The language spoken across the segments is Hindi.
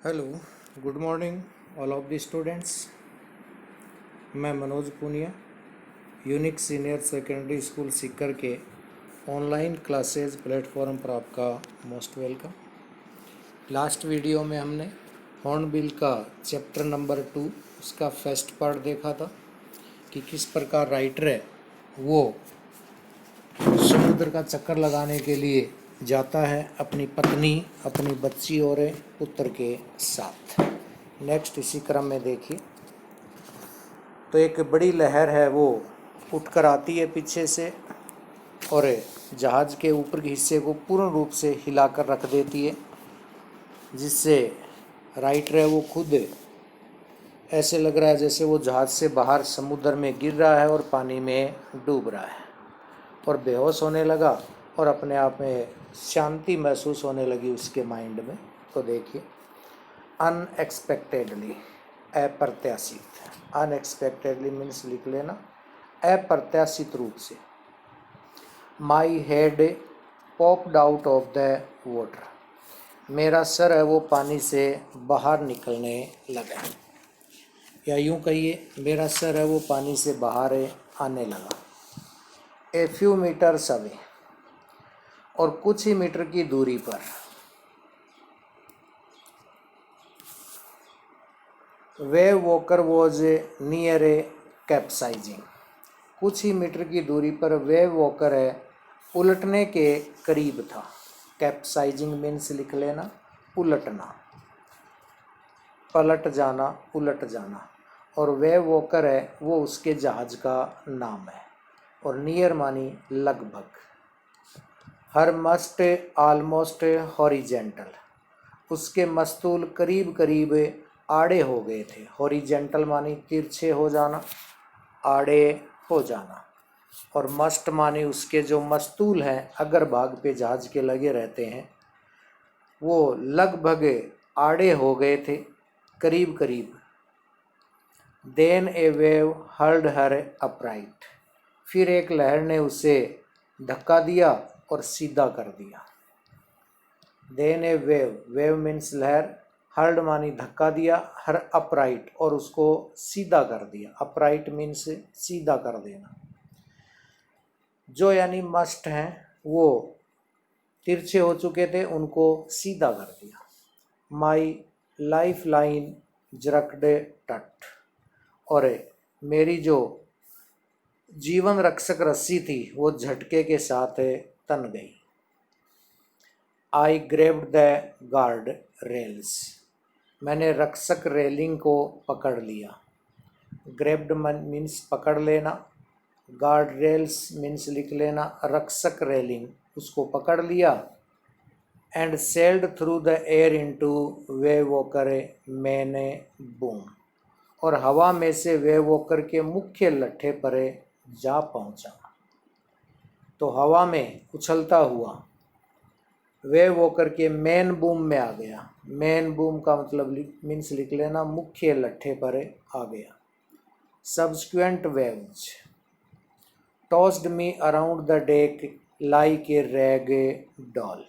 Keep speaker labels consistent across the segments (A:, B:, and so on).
A: Hello, good morning all of the students. मैं Manoj Punia, unique senior secondary school Sikar के ऑनलाइन क्लासेस प्लेटफॉर्म पर आपका मोस्ट वेलकम। लास्ट वीडियो में हमने हॉर्नबिल का चैप्टर नंबर 2 उसका फर्स्ट पार्ट देखा था कि किस प्रकार राइटर है वो समुद्र का चक्कर लगाने के लिए जाता है अपनी पत्नी, अपनी बच्ची और पुत्र के साथ। नेक्स्ट इसी क्रम में देखिए तो एक बड़ी लहर है वो उठकर आती है पीछे से और जहाज़ के ऊपर के हिस्से को पूर्ण रूप से हिलाकर रख देती है, जिससे राइटर है वो खुद ऐसे लग रहा है जैसे वो जहाज़ से बाहर समुद्र में गिर रहा है और पानी में डूब रहा है और बेहोश होने लगा और अपने आप में शांति महसूस होने लगी उसके माइंड में। तो देखिए, अनएक्सपेक्टेडली, अप्रत्याशित, अनएक्सपेक्टेडली मीन्स लिख लेना अप्रत्याशित रूप से। My head popped out of the water, मेरा सर है वो पानी से बाहर निकलने लगा, या यूं कहिए मेरा सर है वो पानी से बाहर आने लगा। ए फ्यू मीटर्स अवे, और कुछ ही मीटर की दूरी पर। Wave walker was near A capsizing, कुछ ही मीटर की दूरी पर वेव वॉकर है उलटने के करीब था। कैप्साइजिंग मीन्स लिख लेना उलटना, पलट जाना, उलट जाना। और वेव वॉकर है वो उसके जहाज का नाम है। और नियर मानी लगभग। हर मस्ट ऑलमोस्ट हॉरिजेंटल, उसके मस्तूल करीब करीब आड़े हो गए थे। हॉरिजेंटल मानी तिरछे हो जाना, आड़े हो जाना। और मस्ट मानी उसके जो मस्तूल हैं अगर भाग पे जहाज के लगे रहते हैं वो लगभग आड़े हो गए थे, करीब करीब। देन ए वेव हर्ड हर अपराइट, फिर एक लहर ने उसे धक्का दिया और सीधा कर दिया। देन ए वेव, वेव मीन्स लहर, हर्ड मानी धक्का दिया, हर अपराइट और उसको सीधा कर दिया। अपराइट मीन्स सीधा कर देना। जो यानी मस्ट हैं वो तिरछे हो चुके थे, उनको सीधा कर दिया। माई लाइफ लाइन जरकड टट, और मेरी जो जीवन रक्षक रस्सी थी वो झटके के साथ तन गई। आई ग्रेब्ड द गार्ड रेल्स, मैंने रक्षक रेलिंग को पकड़ लिया। ग्रेब्ड मीन्स पकड़ लेना, गार्ड रेल्स मीन्स लिख लेना रक्षक रेलिंग, उसको पकड़ लिया। And sailed through the air into wave walker main boom, और हवा में से वेव वॉकर के मुख्य लट्ठे पर जा पहुंचा। तो हवा में उछलता हुआ वेव वॉकर के मेन बूम में आ गया। मेन बूम का मतलब मीन्स लिख लेना मुख्य लट्ठे पर आ गया। Subsequent waves tossed me around the deck like a rag doll,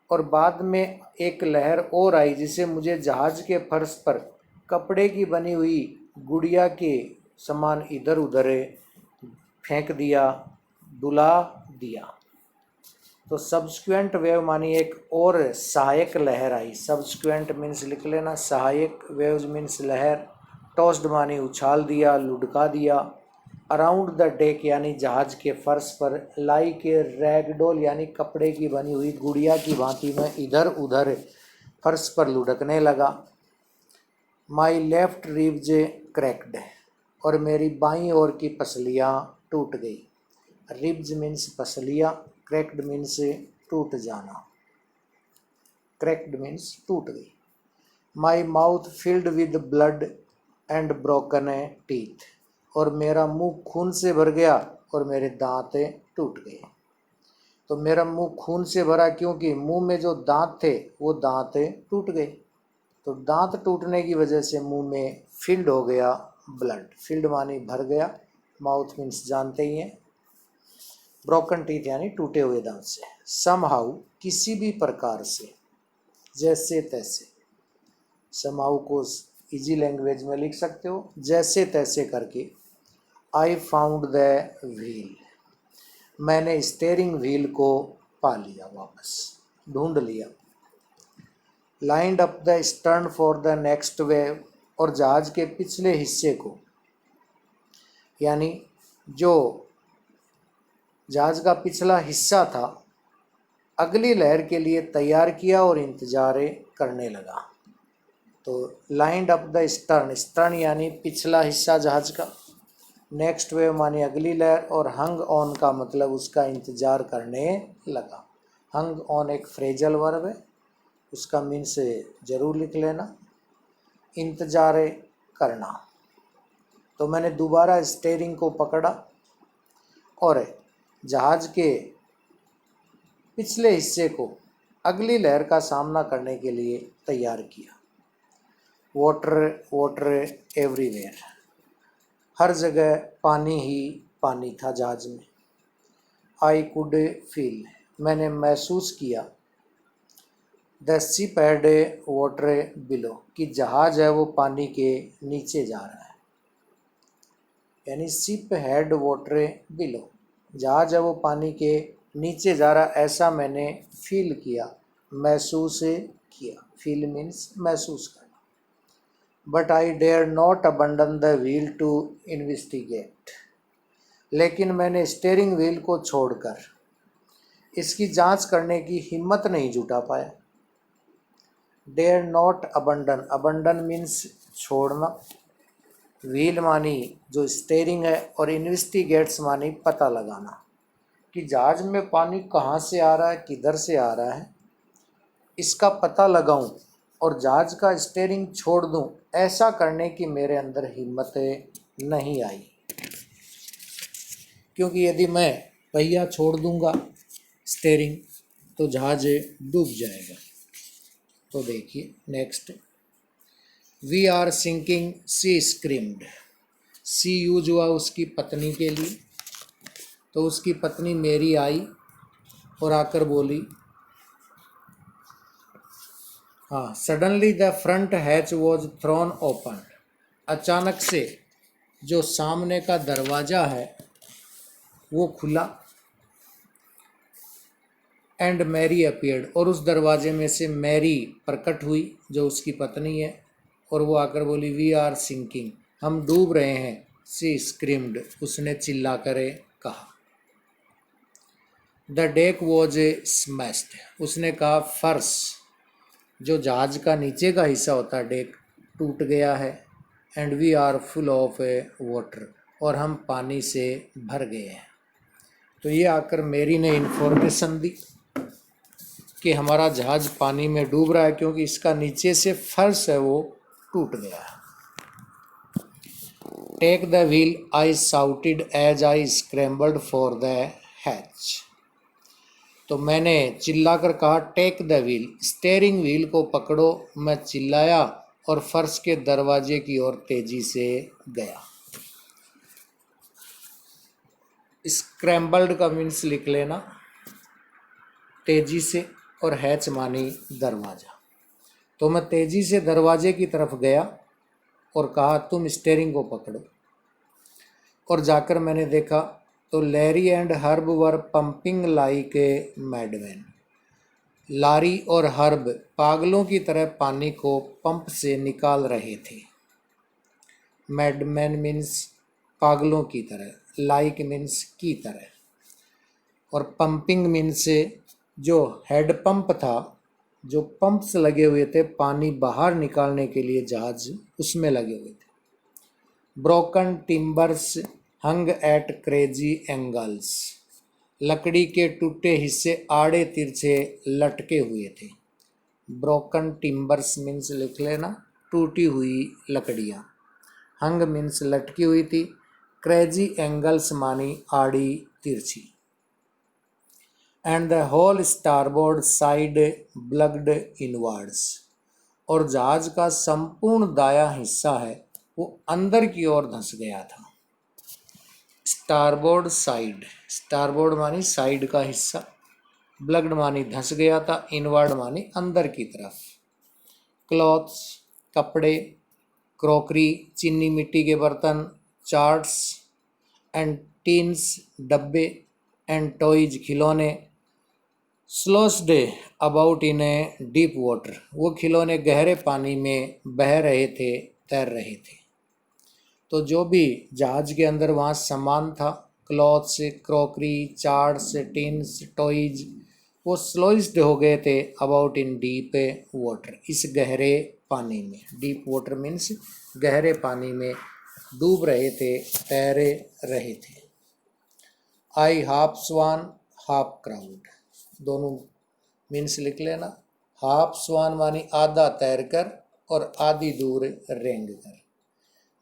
A: और बाद में एक लहर और आई जिसे मुझे जहाज के फर्श पर कपड़े की बनी हुई गुड़िया के समान इधर उधर फेंक दिया, डुला दिया। तो सब्सिक्वेंट वेव मानी एक और सहायक लहर आई। सब्सिक्वेंट मीन्स लिख लेना सहायक, वेव्स मीन्स लहर। टॉस्ड मानी उछाल दिया, लुढ़का दिया। अराउंड द डेक यानी जहाज के फर्श पर। लाइक ए रैगडोल यानी कपड़े की बनी हुई गुड़िया की भांति में इधर उधर फर्श पर लुढ़कने लगा। माई लेफ्ट रिब्ज क्रैक्ड, और मेरी बाईं ओर की पसलियाँ टूट गई। रिब्ज मीन्स पसलियाँ, क्रैक्ड मीन्स टूट जाना, क्रैक्ड मीन्स टूट गई। My mouth filled with blood and broken teeth, और मेरा मुंह खून से भर गया और मेरे दांत टूट गए। तो मेरा मुंह खून से भरा क्योंकि मुंह में जो दांत थे वो दांत टूट गए। तो दांत टूटने की वजह से मुंह में फिल्ड हो गया ब्लड। फिल्ड मानी भर गया, माउथ मीन्स जानते ही हैं, ब्रोकन टीथ यानी टूटे हुए दांत से। समहाउ किसी भी प्रकार से, जैसे तैसे। समाऊ को इजी लैंग्वेज में लिख सकते हो, जैसे तैसे करके। आई फाउंड द व्हील, मैंने स्टेयरिंग व्हील को पा लिया, वापस ढूंढ लिया। Lined up the stern for the next wave, और जहाज के पिछले हिस्से को, यानी जो जहाज का पिछला हिस्सा था, अगली लहर के लिए तैयार किया और इंतजार करने लगा। तो lined up the stern, stern यानी पिछला हिस्सा जहाज का, नेक्स्ट वेव मानी अगली लहर, और हंग ऑन का मतलब उसका इंतजार करने लगा। हंग ऑन एक फ्रेजल वर्ब है, उसका मीन्स जरूर लिख लेना, इंतजार करना। तो मैंने दोबारा स्टीयरिंग को पकड़ा और जहाज के पिछले हिस्से को अगली लहर का सामना करने के लिए तैयार किया। वाटर वाटर एवरीवेयर, हर जगह पानी ही पानी था जहाज में। आई कुड फील, मैंने महसूस किया। The ship had water below, कि जहाज है वो पानी के नीचे जा रहा है, यानी शिप हैड वाटर बिलो, जहाज है वो पानी के नीचे जा रहा, ऐसा मैंने फील किया, महसूस किया। फील मीन्स महसूस करना। But I dare not abandon the wheel to investigate, लेकिन मैंने स्टीयरिंग व्हील को छोड़कर इसकी जांच करने की हिम्मत नहीं जुटा पाया। Dare not abandon, abandon means छोड़ना, व्हील मानी जो स्टीयरिंग है, और इन्वेस्टिगेट्स मानी पता लगाना कि जहाज में पानी कहाँ से आ रहा है, किधर से आ रहा है, इसका पता लगाऊं और जहाज का स्टीयरिंग छोड़ दूं, ऐसा करने की मेरे अंदर हिम्मत नहीं आई, क्योंकि यदि मैं पहिया छोड़ दूंगा स्टीयरिंग तो जहाज डूब जाएगा। तो देखिए next, we are sinking, she screamed. She use हुआ उसकी पत्नी के लिए, तो उसकी पत्नी मेरी आई और आकर बोली, हाँ, suddenly the front hatch was throne open, अचानक से जो सामने का दरवाज़ा है वो खुला। एंड मैरी अपीयर्ड, और उस दरवाजे में से मैरी प्रकट हुई जो उसकी पत्नी है, और वो आकर बोली, वी आर सिंकिंग, हम डूब रहे हैं। सी स्क्रीम्ड, उसने चिल्ला कर कहा। द डेक वॉज स्मैश्ड, उसने कहा फर्श, जो जहाज का नीचे का हिस्सा होता है डेक, टूट गया है। And we are full of water, और हम पानी से भर गए हैं। तो ये आकर मेरी ने इन्फॉर्मेशन दी कि हमारा जहाज पानी में डूब रहा है, क्योंकि इसका नीचे से फर्श है वो टूट गया है। Take the wheel, I shouted as I scrambled for the hatch, तो मैंने चिल्लाकर कहा, take the wheel, steering wheel को पकड़ो, मैं चिल्लाया और फर्श के दरवाजे की ओर तेजी से गया। स्क्रैम्बल्ड का मीन्स लिख लेना, तेजी से, और हैच मानी दरवाज़ा। तो मैं तेजी से दरवाजे की तरफ गया और कहा, तुम स्टीयरिंग को पकड़ो। और जाकर मैंने देखा तो Larry and Herb were pumping like a madman, Larry और हर्ब पागलों की तरह पानी को पंप से निकाल रहे थे। मैडमैन मीन्स पागलों की तरह, लाइक मीन्स की तरह, और पंपिंग मीन्स जो हेड पंप था, जो पंप्स लगे हुए थे पानी बाहर निकालने के लिए जहाज, उसमें लगे हुए थे। ब्रोकन टिम्बर्स हंग एट क्रेजी एंगल्स, लकड़ी के टूटे हिस्से आड़े तिरछे लटके हुए थे। ब्रोकन टिम्बर्स मीन्स लिख लेना, टूटी हुई लकड़ियाँ। हंग मीन्स लटकी हुई थी, क्रेजी एंगल्स मानी आड़ी तिरछी। And the whole starboard side bulged inwards, और जहाज का संपूर्ण दाया हिस्सा है वो अंदर की ओर धंस गया था। स्टारबोर्ड साइड, स्टारबोर्ड मानी साइड का हिस्सा, ब्लग्ड मानी धंस गया था, इनवर्ड मानी अंदर की तरफ। क्लॉथ्स, कपड़े, क्रॉकरी चीनी मिट्टी के बर्तन, चार्ट्स एंड टीन्स डब्बे, एंड टॉयज खिलौने, sloshed about in a deep water, वो खिलौने गहरे पानी में बह रहे थे, तैर रहे थे। तो जो भी जहाज के अंदर वहाँ सामान था, clothes, crockery, charts, tins, toys, वो स्लोइस्ड हो गए थे अबाउट इन डीप वाटर, इस गहरे पानी में। डीप वाटर मीन्स गहरे पानी में डूब रहे थे, तैरे रहे थे। आई हाफ स्वान हाफ क्राउड, दोनों मीन्स लिख लेना। हाफ स्वान मानी आधा तैरकर और आधी दूर रेंग कर।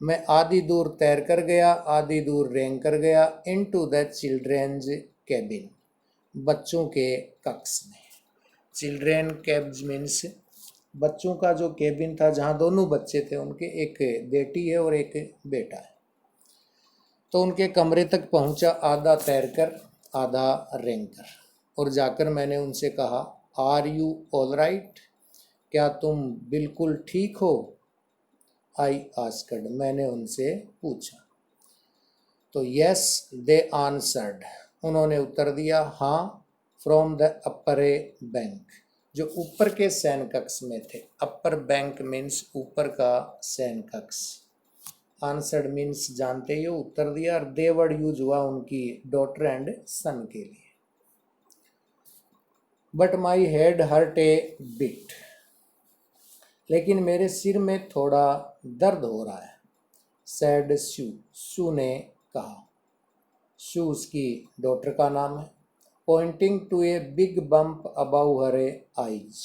A: मैं आधी दूर तैर कर गया, आधी दूर रेंग कर गया, इनटू द चिल्ड्रेन्स कैबिन, बच्चों के कक्ष में। चिल्ड्रेन कैब्स मीन्स बच्चों का जो कैबिन था जहाँ दोनों बच्चे थे, उनके एक बेटी है और एक बेटा है। तो उनके कमरे तक पहुँचा, आधा तैरकर आधा रेंग कर, और जाकर मैंने उनसे कहा, आर यू ऑल राइट, क्या तुम बिल्कुल ठीक हो? आई आस्क्ड, मैंने उनसे पूछा। तो यस दे आंसर्ड, उन्होंने उत्तर दिया, हाँ, फ्रॉम द अपर बैंक, जो ऊपर के सैन कक्ष में थे। अपर बैंक मीन्स ऊपर का सैन कक्ष। आंसर्ड मीन्स जानते ही हो, उत्तर दिया, और दे वर्ड यूज हुआ उनकी डॉटर एंड सन के लिए। But my head hurt a bit, लेकिन मेरे सिर में थोड़ा दर्द हो रहा है। सैड शू, शू ने कहा। शू उसकी डॉटर का नाम है। Pointing to a big bump above her eyes,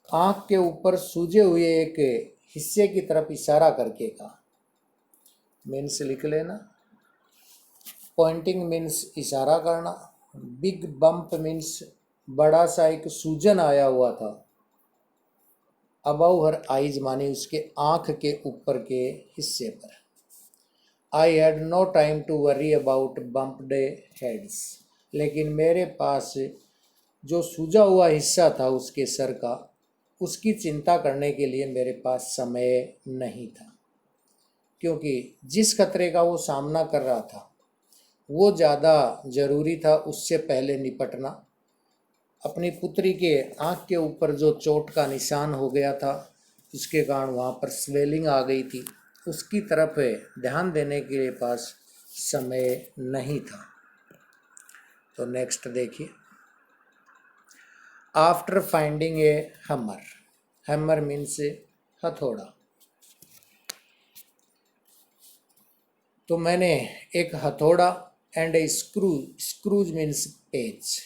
A: आँख के ऊपर सूजे हुए एक हिस्से की तरफ इशारा करके कहा। मीन्स लिख लेना। पॉइंटिंग मीन्स इशारा करना, बिग बम्प मीन्स बड़ा सा एक सूजन आया हुआ था, अबाउ हर आइज मानी उसके आँख के ऊपर के हिस्से पर। I had no time to worry about bumped heads, लेकिन मेरे पास जो सूजा हुआ हिस्सा था उसके सर का, उसकी चिंता करने के लिए मेरे पास समय नहीं था, क्योंकि जिस खतरे का वो सामना कर रहा था वो ज़्यादा ज़रूरी था उससे पहले निपटना। अपनी पुत्री के आँख के ऊपर जो चोट का निशान हो गया था, उसके कारण वहाँ पर स्वेलिंग आ गई थी, उसकी तरफ ध्यान देने के पास समय नहीं था। तो नेक्स्ट देखिए। After finding a hammer, hammer means हथौड़ा। तो मैंने एक हथौड़ा and a screw, screws means पेच,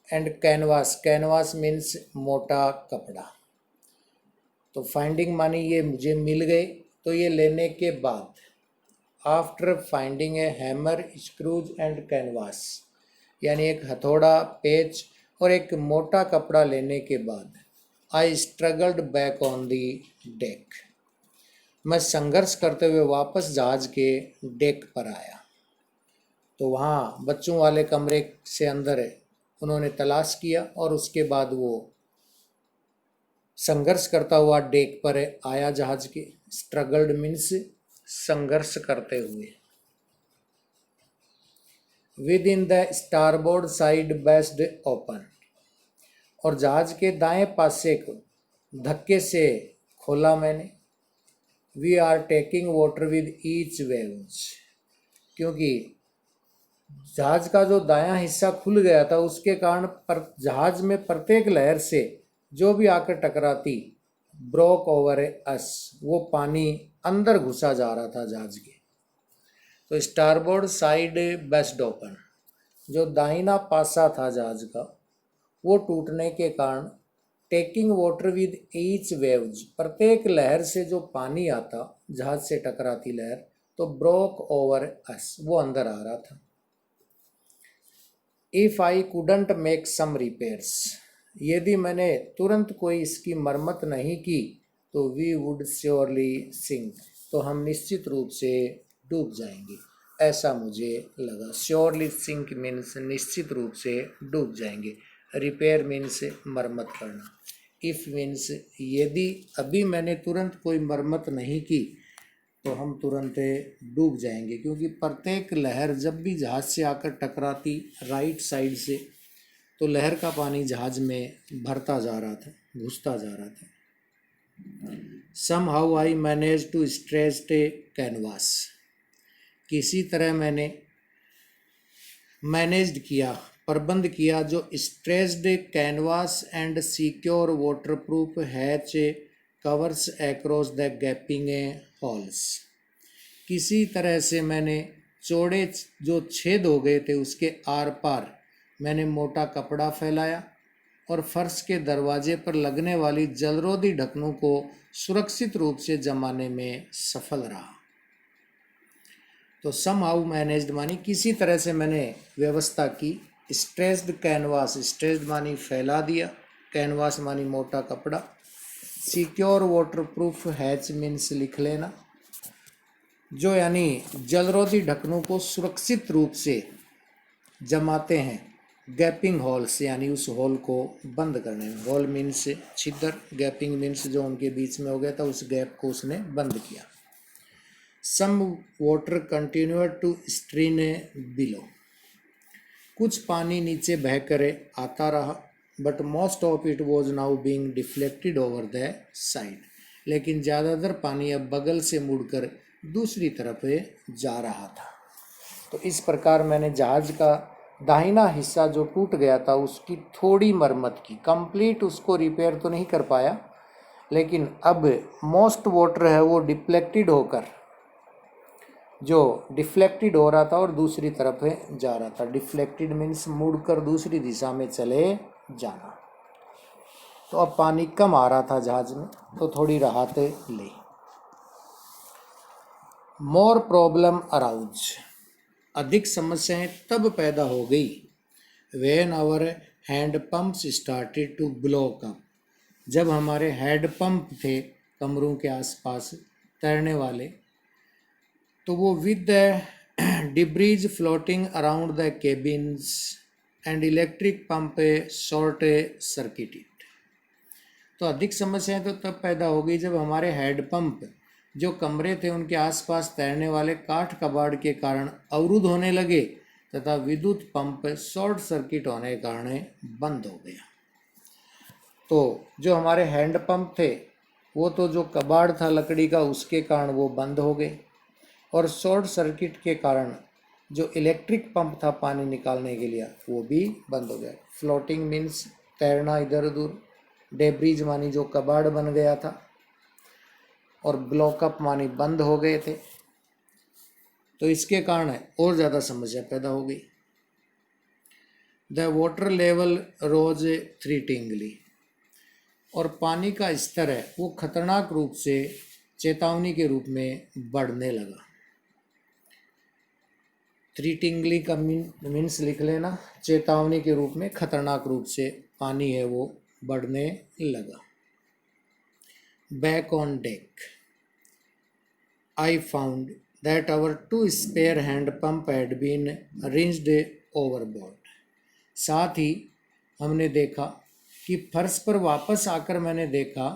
A: एंड कैनवास, कैनवास मीन्स मोटा कपड़ा। तो फाइंडिंग मानी ये मुझे मिल गए, तो ये लेने के बाद, after finding a hammer screws and canvas, यानी एक हथौड़ा, पेच और एक मोटा कपड़ा लेने के बाद, आई struggled back on the deck, मैं संघर्ष करते हुए वापस जहाज के डेक पर आया। तो वहाँ बच्चों वाले कमरे से अंदर उन्होंने तलाश किया और उसके बाद वो संघर्ष करता हुआ डेक पर आया जहाज के। स्ट्रगल्ड मीन्स संघर्ष करते हुए। With in the starboard side based open, और जहाज के दाएं पासे को धक्के से खोला मैंने। We are taking water with each waves, क्योंकि जहाज का जो दायां हिस्सा खुल गया था उसके कारण जहाज में प्रत्येक लहर से जो भी आकर टकराती, ब्रोक ओवर अस, वो पानी अंदर घुसा जा रहा था जहाज के। तो स्टारबोर्ड साइड बेस्ट ओपन, जो दाहिना पासा था जहाज का वो टूटने के कारण, taking water with each waves, प्रत्येक लहर से जो पानी आता जहाज से टकराती लहर, तो ब्रोक ओवर अस, वो अंदर आ रहा था। If I couldn't make some repairs, यदि मैंने तुरंत कोई इसकी मरम्मत नहीं की तो वी वुड श्योरली सिंक, तो हम निश्चित रूप से डूब जाएंगे, ऐसा मुझे लगा। श्योरली सिंक मीन्स निश्चित रूप से डूब जाएंगे, रिपेयर मीन्स मरम्मत करना। इफ़ मीन्स यदि अभी मैंने तुरंत कोई मरम्मत नहीं की तो हम तुरंत डूब जाएंगे, क्योंकि प्रत्येक लहर जब भी जहाज़ से आकर टकराती राइट साइड से तो लहर का पानी जहाज़ में भरता जा रहा था, घुसता जा रहा था। Somehow I managed to stretch a canvas. किसी तरह मैंने मैनेज्ड किया, प्रबंध किया, जो stretched canvas and secure waterproof hatch covers across the gapping halls. किसी तरह से मैंने चौड़े जो छेद हो गए थे उसके आर पार मैंने मोटा कपड़ा फैलाया और फर्श के दरवाजे पर लगने वाली जलरोधी ढक्कनों को सुरक्षित रूप से जमाने में सफल रहा। तो सम हाउ मैनेज्ड मानी किसी तरह से मैंने व्यवस्था की। स्ट्रेच्ड कैनवास, स्ट्रेच्ड मानी फैला दिया, कैनवास मानी मोटा कपड़ा, सिक्योर वाटरप्रूफ हैच मीन्स लिख लेना, जो यानी जलरोधी ढक्कनों को सुरक्षित रूप से जमाते हैं गैपिंग हॉल्स, यानी उस हॉल को बंद करने में। हॉल मीन्स छिद्र, गैपिंग मीन्स जो उनके बीच में हो गया था उस गैप को उसने बंद किया। Some water continued to stream below, कुछ पानी नीचे बह कर आता रहा, but most of it was now being deflected over the side, लेकिन ज़्यादातर पानी अब बगल से मुड़कर दूसरी तरफ जा रहा था। तो इस प्रकार मैंने जहाज़ का दाहिना हिस्सा जो टूट गया था उसकी थोड़ी मरम्मत की, कंप्लीट उसको रिपेयर तो नहीं कर पाया, लेकिन अब मोस्ट वाटर है वो डिफ्लेक्टेड होकर, जो डिफ्लेक्टेड हो रहा था और दूसरी तरफ जा रहा था। डिफ्लेक्टेड मीन्स मुड़कर दूसरी दिशा में चले जाना। तो अब पानी कम आ रहा था जहाज में, तो थोड़ी राहत ली। मोर प्रॉब्लम अराउज, अधिक समस्याएं तब पैदा हो गई when our hand pumps started to block up, जब हमारे हैंड पंप थे कमरों के आसपास तैरने वाले, तो वो with the debris floating around the cabins and electric pump short circuited. तो अधिक समस्याएं तो तब पैदा हो गई जब हमारे हेड पंप जो कमरे थे उनके आसपास तैरने वाले काठ कबाड़ के कारण अवरुद्ध होने लगे तथा विद्युत पंप शॉर्ट सर्किट होने के कारण बंद हो गया। तो जो हमारे हैंड पंप थे वो तो जो कबाड़ था लकड़ी का उसके कारण वो बंद हो गए, और शॉर्ट सर्किट के कारण जो इलेक्ट्रिक पंप था पानी निकालने के लिए वो भी बंद हो गया। फ्लोटिंग मीन्स तैरना इधर उधर, डेब्रीज मानी जो कबाड़ बन गया था, और ब्लॉकअप मानी बंद हो गए थे। तो इसके कारण और ज़्यादा समस्या पैदा हो गई। द वाटर लेवल रोज थ्रीटिंगली, और पानी का स्तर है वो खतरनाक रूप से चेतावनी के रूप में बढ़ने लगा। थ्रीटिंगली का मीन्स लिख लेना, चेतावनी के रूप में खतरनाक रूप से पानी है वो बढ़ने लगा। Back on deck I found that our two spare hand pump had been rinsed overboard। साथ ही हमने देखा कि फर्श पर वापस आकर मैंने देखा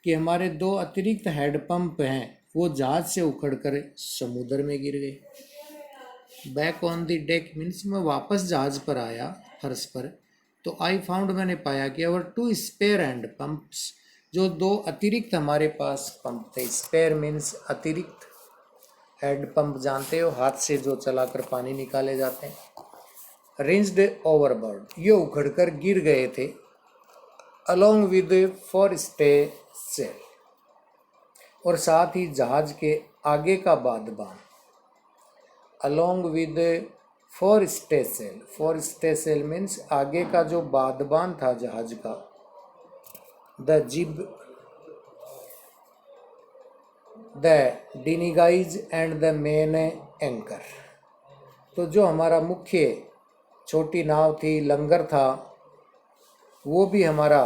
A: कि हमारे दो अतिरिक्त हेड पंप हैं वो जहाज से उखड़कर समुद्र में गिर गए। Back on the deck means मैं वापस जहाज पर आया फर्श पर, तो आई फाउंड मैंने पाया कि अवर टू स्पेयर हैंड पंप्स, जो दो अतिरिक्त हमारे पास पंप थे। स्पेयर मीन्स अतिरिक्त, हेड पंप जानते हो हाथ से जो चलाकर पानी निकाले जाते हैं। रिंस्ड ओवरबोर्ड, ये उखड़कर गिर गए थे। Along with forestaysail, और साथ ही जहाज के आगे का बादबान। Along with forestaysail, forestaysail means आगे का जो बादबान था जहाज का। The jib, the dinghies and the main anchor, तो जो हमारा मुख्य छोटी नाव थी, लंगर था, वो भी हमारा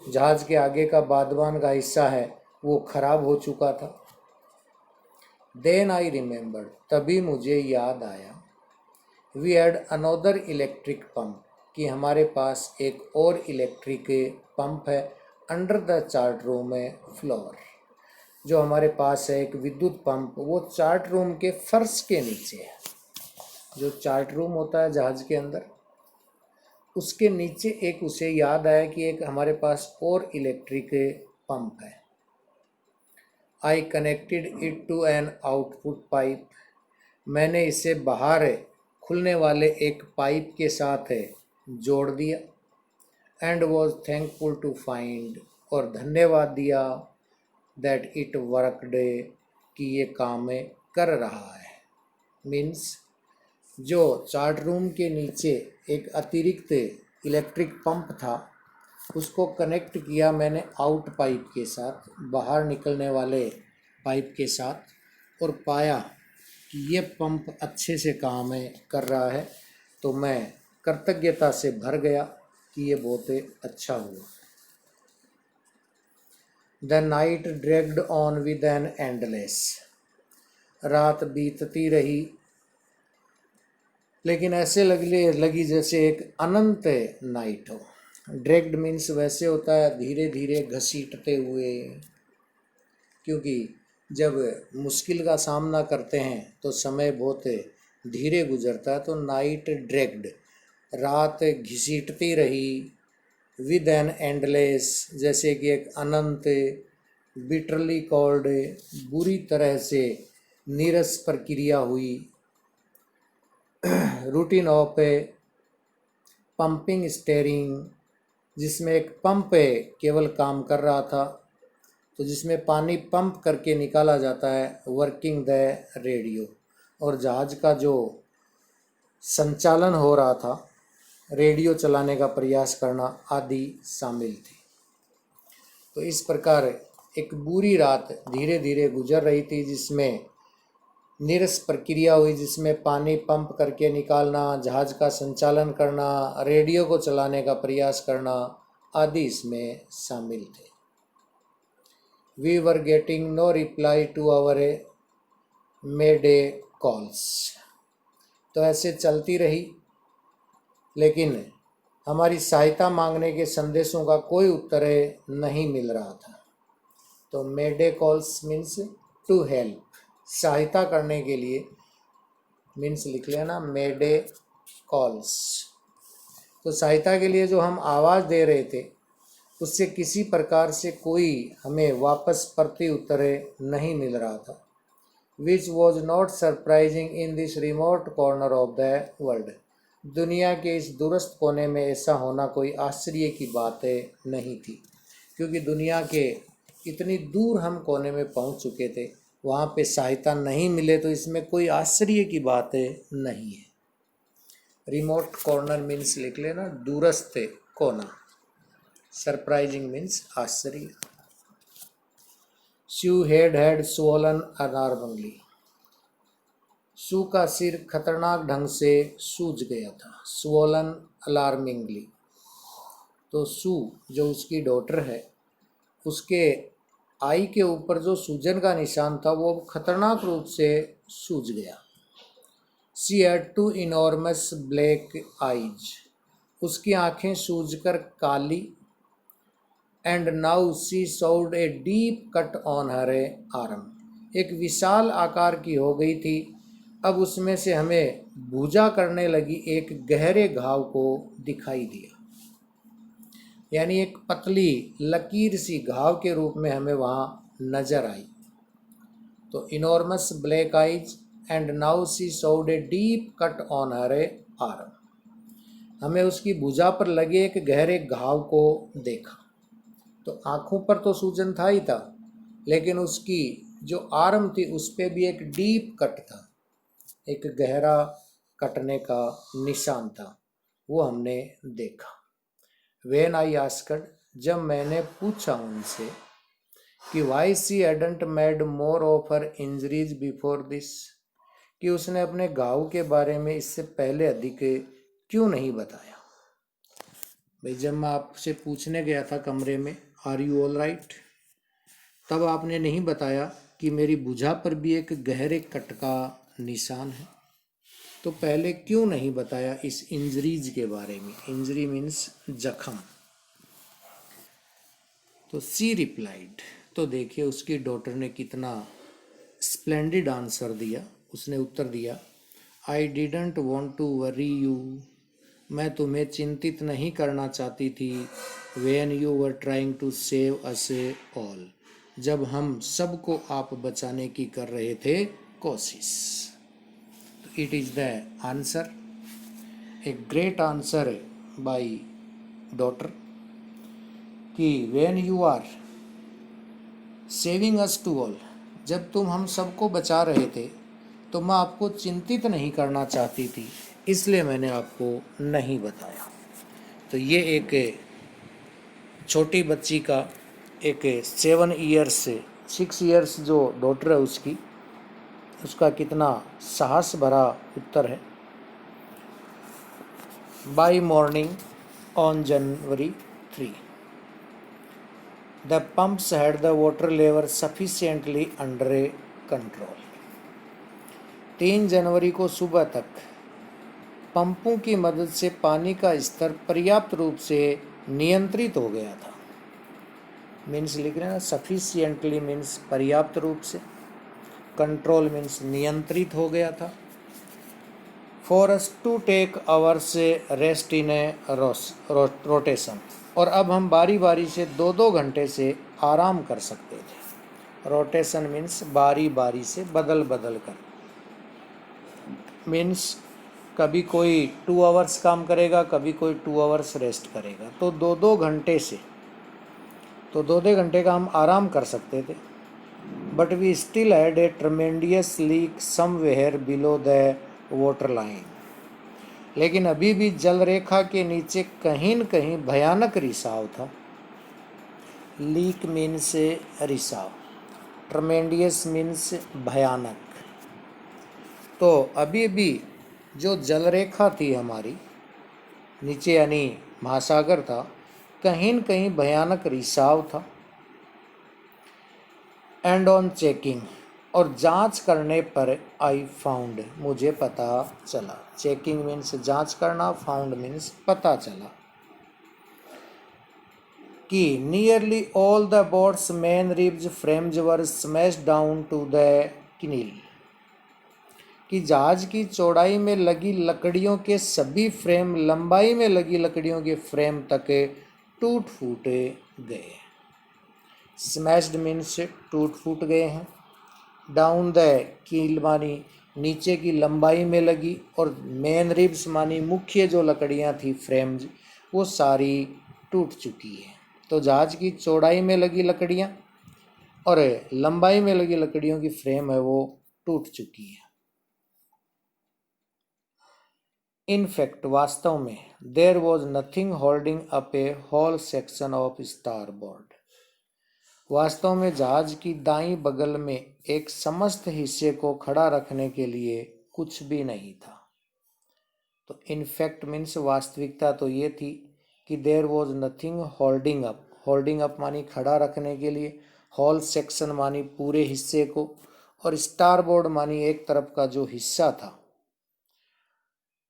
A: जहाज के आगे का बादबान का हिस्सा है वो खराब हो चुका था। देन आई रिमेंबर्ड, तभी मुझे याद आया, we had another electric pump, कि हमारे पास एक और इलेक्ट्रिक पंप है under the chart room a floor. जो हमारे पास है एक विद्युत पंप, वो चार्ट रूम के फर्श के नीचे है। जो चार्ट रूम होता है जहाज के अंदर, उसके नीचे एक उसे याद आया कि एक हमारे पास और इलेक्ट्रिक पंप है। I connected it to an output pipe. मैंने इसे बाहर खुलने वाले एक पाइप के साथ जोड़ दिया। And was thankful to find, और धन्यवाद दिया दैट इट वर्कड, कि ये काम कर रहा है। मीन्स जो चार्ट रूम के नीचे एक अतिरिक्त इलेक्ट्रिक पंप था, उसको कनेक्ट किया मैंने आउट पाइप के साथ, बाहर निकलने वाले पाइप के साथ, और पाया कि ये पंप अच्छे से काम कर रहा है। तो मैं कृतज्ञता से भर गया कि ये बहुत अच्छा हुआ। The night dragged on with an endless. रात बीतती रही, लेकिन ऐसे लगी जैसे एक अनंत नाइट हो। ड्रैग्ड मीन्स वैसे होता है धीरे धीरे घसीटते हुए, क्योंकि जब मुश्किल का सामना करते हैं तो समय बहुत धीरे गुजरता है। तो नाइट ड्रैग्ड, रात घसीटती रही, विद एन एंडलेस, जैसे कि एक अनंत, बिटरली कॉल्ड, बुरी तरह से नीरस प्रक्रिया हुई, routine of A pumping steering, जिसमें एक पंप केवल काम कर रहा था, तो जिसमें पानी पंप करके निकाला जाता है, वर्किंग द रेडियो, और जहाज का जो संचालन हो रहा था, रेडियो चलाने का प्रयास करना आदि शामिल थे। तो इस प्रकार एक बुरी रात धीरे धीरे गुजर रही थी, जिसमें नीरस प्रक्रिया हुई, जिसमें पानी पंप करके निकालना, जहाज का संचालन करना, रेडियो को चलाने का प्रयास करना आदि इसमें शामिल थे। We were getting no reply to our mayday calls. तो ऐसे चलती रही, लेकिन हमारी सहायता मांगने के संदेशों का कोई उत्तर नहीं मिल रहा था। तो मेडे कॉल्स मीन्स टू हेल्प, सहायता करने के लिए, मीन्स लिख लेना मेडे कॉल्स। तो सहायता के लिए जो हम आवाज़ दे रहे थे, उससे किसी प्रकार से कोई हमें वापस प्रत्युत्तर नहीं मिल रहा था। Which was not surprising in this remote corner of the world. दुनिया के इस दूरस्थ कोने में ऐसा होना कोई आश्चर्य की बात नहीं थी, क्योंकि दुनिया के इतनी दूर हम कोने में पहुंच चुके थे, वहाँ पे सहायता नहीं मिले, तो इसमें कोई आश्चर्य की बात नहीं है। रिमोट कॉर्नर मीन्स लिख लेना दूरस्थ कोना, सरप्राइजिंग मीन्स आश्चर्य। शू हैड स्वोलन अनार्मली। शू का सिर खतरनाक ढंग से सूज गया था, स्वोलन अलार्मिंगली। तो शू जो उसकी डॉटर है, उसके आई के ऊपर जो सूजन का निशान था वो खतरनाक रूप से सूज गया। She had two enormous black eyes. उसकी आंखें सूजकर काली। And now she showed a deep cut on her arm. एक विशाल आकार की हो गई थी, अब उसमें से हमें भूजा करने लगी एक गहरे घाव को दिखाई दिया, यानी एक पतली लकीर सी घाव के रूप में हमें वहाँ नजर आई। तो enormous black eyes and now she showed a deep cut on her arm. हमें उसकी भुजा पर लगे एक गहरे घाव को देखा। तो आँखों पर तो सूजन था ही था, लेकिन उसकी जो आर्म थी उस पर भी एक डीप कट था, एक गहरा कटने का निशान था, वो हमने देखा। व्हेन आई आस्क्ड, जब मैंने पूछा उनसे कि why she hadn't made more of her injuries before this, कि उसने अपने घाव के बारे में इससे पहले अधिक क्यों नहीं बताया। भाई जब मैं आपसे पूछने गया था कमरे में आर यू ऑल राइट, तब आपने नहीं बताया कि मेरी भुजा पर भी एक गहरे कट का निशान है, तो पहले क्यों नहीं बताया इस इंजरीज के बारे में। इंजरी मीन्स जख्म। तो सी रिप्लाइड, तो देखिए उसकी डॉटर ने कितना स्प्लेंडिड आंसर दिया। उसने उत्तर दिया, I didn't want to worry you, मैं तुम्हें चिंतित नहीं करना चाहती थी। When you were trying to save us all, जब हम सबको आप बचाने की कर रहे थे कोशिश। तो it is the answer, a great answer by daughter, कि when you are saving us to all, जब तुम हम सबको बचा रहे थे तो मैं आपको चिंतित नहीं करना चाहती थी, इसलिए मैंने आपको नहीं बताया। तो ये एक छोटी बच्ची का एक 7 ईयर्स से 6 ईयर्स जो डॉटर है उसकी, उसका कितना साहस भरा उत्तर है। By morning on January 3, the pumps had the water level sufficiently under control। 3 जनवरी को सुबह तक पंपों की मदद से पानी का स्तर पर्याप्त रूप से नियंत्रित हो गया था। मीन्स लिख रहे हैं ना, सफिशिएंटली मीन्स पर्याप्त रूप से, कंट्रोल मीन्स नियंत्रित हो गया था। For us to take hours rest in a rotation, और अब हम बारी बारी से 2-2 घंटे से आराम कर सकते थे। रोटेशन मीन्स बारी बारी से बदल बदल कर, मीन्स कभी कोई 2 आवर्स काम करेगा, कभी कोई 2 आवर्स रेस्ट करेगा, तो 2-2 घंटे से, तो 2-2 घंटे का हम आराम कर सकते थे। But we still had a tremendous leak somewhere below the water line, लेकिन अभी भी जल रेखा के नीचे कहीं न कहीं भयानक रिसाव था। लीक मीन्स रिसाव, ट्रमेंडियस मीन्स भयानक। तो अभी भी जो जल रेखा थी हमारी नीचे, यानी महासागर था, कहीं न कहीं भयानक रिसाव था। एंड ऑन चेकिंग, और जांच करने पर आई फाउंड, मुझे पता चला। चेकिंग मीन्स जांच करना, फाउंड मीन्स पता चला, कि nearly all the boat's main ribs frames were smash down to the keel, कि जहाज की चौड़ाई में लगी लकड़ियों के सभी फ्रेम लंबाई में लगी लकड़ियों के फ्रेम तक टूट फूट गए। स्मैश्ड मीन्स टूट फूट गए हैं। डाउन द कील मानी नीचे की लंबाई में लगी, और मेन रिब्स मानी मुख्य जो लकड़ियां थी फ्रेम्स, वो सारी टूट चुकी है। तो जहाज की चौड़ाई में लगी लकड़ियां और लंबाई में लगी लकड़ियों की फ्रेम है वो टूट चुकी है। इन फैक्ट, वास्तव में, there was nothing holding up a whole section of starboard, वास्तव में जहाज की दाईं बगल में एक समस्त हिस्से को खड़ा रखने के लिए कुछ भी नहीं था। तो इनफैक्ट मीन्स वास्तविकता तो ये थी कि there was nothing holding up, holding up मानी खड़ा रखने के लिए, होल सेक्शन मानी पूरे हिस्से को, और स्टारबोर्ड मानी एक तरफ का जो हिस्सा था,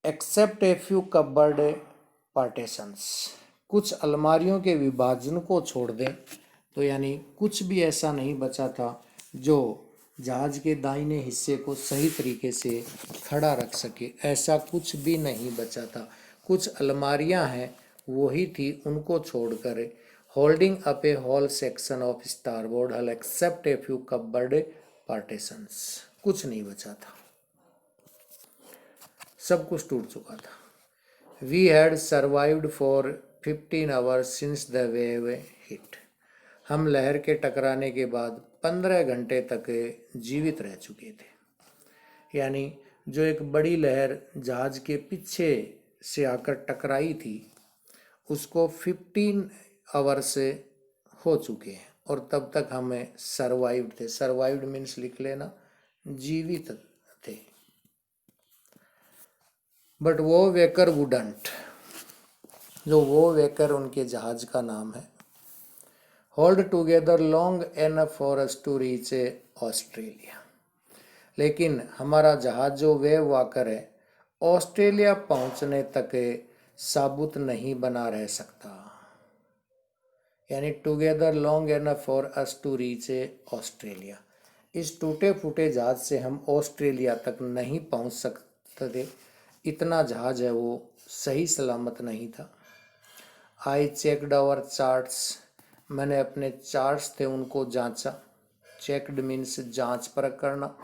A: except a few cupboard partitions, कुछ अलमारियों के विभाजन को छोड़ दें, तो यानी कुछ भी ऐसा नहीं बचा था जो जहाज के दाहिने हिस्से को सही तरीके से खड़ा रख सके, ऐसा कुछ भी नहीं बचा था। कुछ अलमारियां हैं वही थी, उनको छोड़कर holding up a whole section of starboard hull except a few cupboard partitions, कुछ नहीं बचा था, सब कुछ टूट चुका था। We had survived for 15 hours since the wave hit, हम लहर के टकराने के बाद 15 घंटे तक जीवित रह चुके थे। यानी जो एक बड़ी लहर जहाज के पीछे से आकर टकराई थी, उसको 15 आवर्स हो चुके हैं, और तब तक हमें सर्वाइव्ड थे। सर्वाइव्ड मीन्स लिख लेना, जीवित थे। बट वो वेकर वुडंट, जो वो वेकर उनके जहाज का नाम है, hold together long enough for us to reach Australia, लेकिन हमारा जहाज जो वेव वाकर है ऑस्ट्रेलिया पहुंचने तक साबुत नहीं बना रह सकता। यानी together long enough for us to reach Australia. इस टूटे फूटे जहाज से हम ऑस्ट्रेलिया तक नहीं पहुंच सकते थे, इतना जहाज है वो सही सलामत नहीं था। आई चेकड आवर चार्ट्स, मैंने अपने चार्ट्स थे उनको जांचा। चेकड मीन्स जांच परख करना,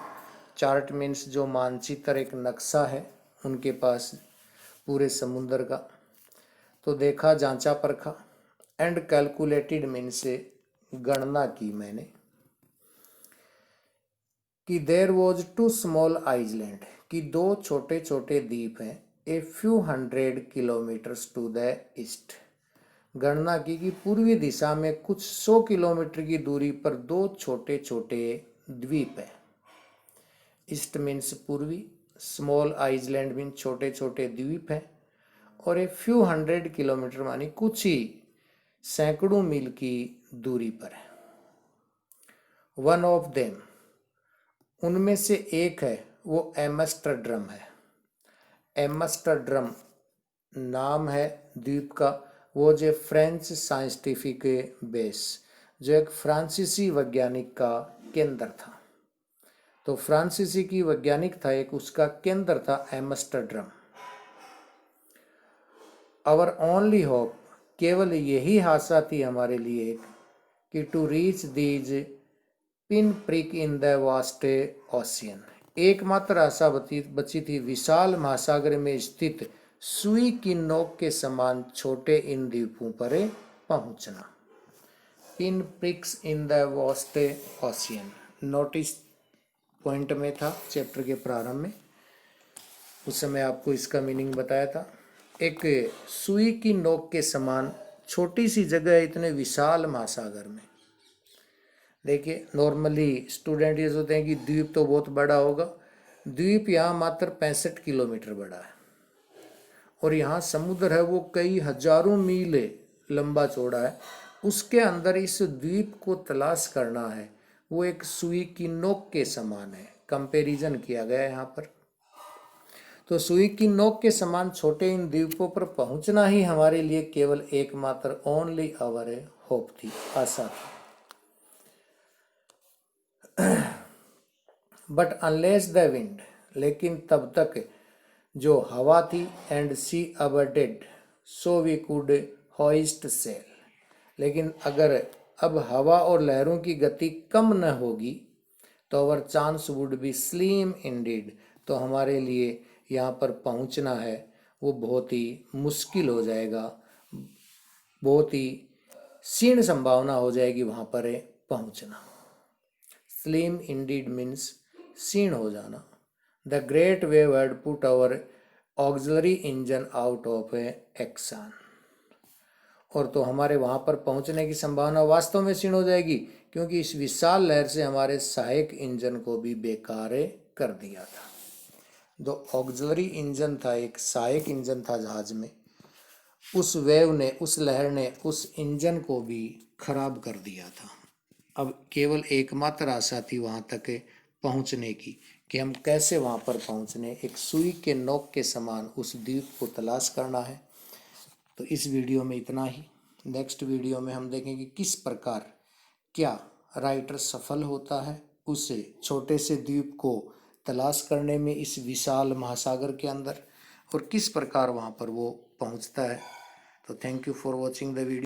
A: चार्ट मीन्स जो मानचित्र एक नक्शा है उनके पास पूरे समुद्र का, तो देखा जांचा परखा। एंड कैलकुलेटेड मीन्स गणना की मैंने कि there was two small island, कि दो छोटे छोटे द्वीप हैं, a few 100 kilometres to the east. गणना की कि पूर्वी दिशा में कुछ 100 किलोमीटर की दूरी पर दो छोटे छोटे द्वीप हैं। ईस्ट मीन्स पूर्वी, स्मॉल आइलैंड मीन्स छोटे छोटे द्वीप हैं, और ए फ्यू 100 किलोमीटर मानी कुछ ही सैकड़ों मील की दूरी पर है। वन ऑफ देम, उनमें से एक है वो एम्स्टर्डम है। एम्स्टर्डम नाम है द्वीप का, वो जो फ्रेंच साइंटिफिक बेस, जो एक फ्रांसीसी वैज्ञानिक का केंद्र था। तो फ्रांसीसी की वैज्ञानिक था एक, उसका केंद्र था एम्स्टर्डम। आवर ओनली होप, केवल यही आशा थी हमारे लिए कि to reach these pin prick in the vast ocean, एकमात्र आशा बची थी विशाल महासागर में स्थित सुई की नोक के समान छोटे इन द्वीपों पर पहुंचना। Pin prix in the vast ocean notice point में था चैप्टर के प्रारंभ में, उस समय आपको इसका मीनिंग बताया था। एक सुई की नोक के समान छोटी सी जगह है इतने विशाल महासागर में। देखिए नॉर्मली स्टूडेंट ये सोचते हैं कि द्वीप तो बहुत बड़ा होगा, द्वीप यहाँ मात्र 65 किलोमीटर बड़ा है, और यहाँ समुद्र है वो कई हजारों मील लंबा चौड़ा है। उसके अंदर इस द्वीप को तलाश करना है, वो एक सुई की नोक के समान है। कंपैरिजन किया गया है यहाँ पर। तो सुई की नोक के समान छोटे इन द्वीपों पर पहुंचना ही हमारे लिए केवल एकमात्र ओनली आवर होप थी, आशा थी। बट अनलेस द विंड, लेकिन तब तक जो हवा थी, and sea abated so we could hoist sail, लेकिन अगर अब हवा और लहरों की गति कम न होगी तो our chance would be slim indeed, तो हमारे लिए यहाँ पर पहुँचना है वो बहुत ही मुश्किल हो जाएगा, बहुत ही क्षीण संभावना हो जाएगी वहाँ पर पहुँचना। स्लिम इंडीड मीन्स क्षीण हो जाना। The great wave had put our auxiliary engine out of action, और तो हमारे वहाँ पर पहुँचने की संभावना वास्तव में क्षीण हो जाएगी, क्योंकि इस विशाल लहर से हमारे सहायक इंजन को भी बेकार कर दिया था। जो ऑक्सिलरी इंजन था, एक सहायक इंजन था जहाज में, उस वेव ने, उस लहर ने उस इंजन को भी खराब कर दिया था। अब केवल एकमात्र आशा थी वहाँ तक पहुँचने की, कि हम कैसे वहाँ पर पहुँचने, एक सुई के नोक के समान उस द्वीप को तलाश करना है। तो इस वीडियो में इतना ही। नेक्स्ट वीडियो में हम देखेंगे किस प्रकार क्या राइटर सफल होता है उस छोटे से द्वीप को तलाश करने में इस विशाल महासागर के अंदर, और किस प्रकार वहाँ पर वो पहुँचता है। तो thank you for watching the video.